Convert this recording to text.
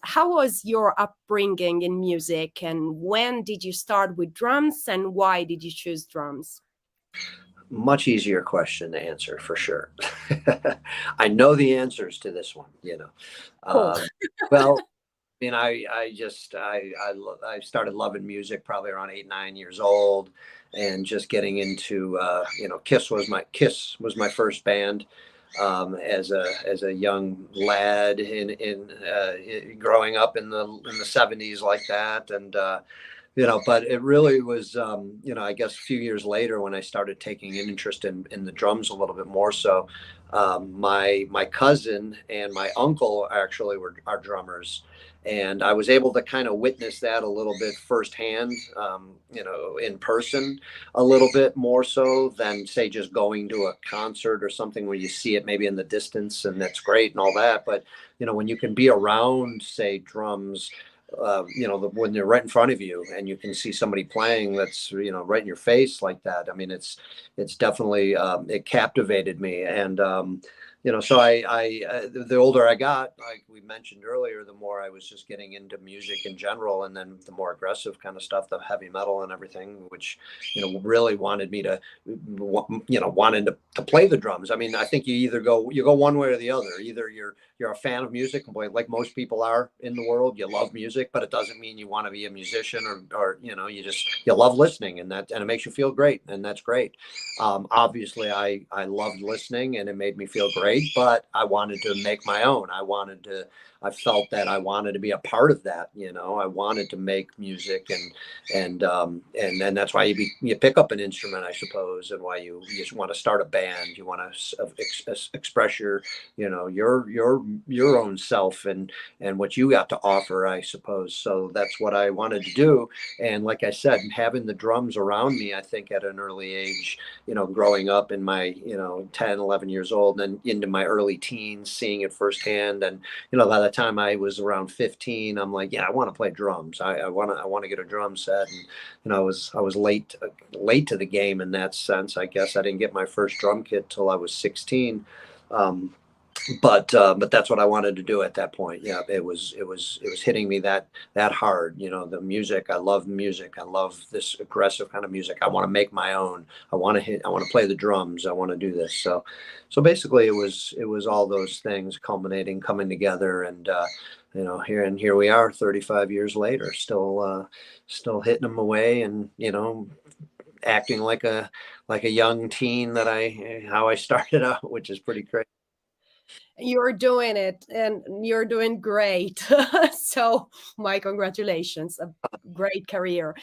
how was your upbringing in music, and when did you start with drums, and why did you choose drums? Much easier question to answer for sure. I know the answers to this one, you know. Cool. Well, I mean, I started loving music probably around 8, 9 years old, and just getting into Kiss was my first band, as a young lad growing up in the 70s like that, and but it really was, I guess a few years later when I started taking an interest in the drums a little bit more. So, my cousin and my uncle actually are drummers, and I was able to kind of witness that a little bit firsthand, in person, a little bit more so than say just going to a concert or something where you see it maybe in the distance and that's great and all that. But when you can be around, say, drums, when they're right in front of you and you can see somebody playing that's right in your face like that. I mean, it's definitely, it captivated me. And so the older I got, like we mentioned earlier, the more I was just getting into music in general, and then the more aggressive kind of stuff, the heavy metal and everything, which really wanted me to wanted to play the drums. I mean, I think you go one way or the other. Either you're a fan of music, like most people are in the world. You love music, but it doesn't mean you want to be a musician, or you love listening, and it makes you feel great, and that's great. Obviously, I loved listening, and it made me feel great. But I wanted to make my own. I felt that I wanted to be a part of that. I wanted to make music, and then that's why you pick up an instrument, I suppose, and why you just want to start a band. You want to express your own self and what you got to offer, I suppose. So that's what I wanted to do. And like I said, having the drums around me, I think at an early age, growing up in my 10, 11 years old, and then into my early teens, seeing it firsthand. And by the time I was around 15, I'm like, yeah, I want to play drums. I want to get a drum set. And I was late to the game in that sense. I guess I didn't get my first drum kit till I was 16. um, but that's what I wanted to do at that point. Yeah, it was hitting me that hard. The music. I love music. I love this aggressive kind of music. I want to make my own. I want to play the drums. I want to do this. So basically, it was all those things coming together, and here we are, 35 years later, still hitting them away, and acting like a young teen how I started out, which is pretty crazy. You're doing it, and you're doing great. So, my congratulations. A great career.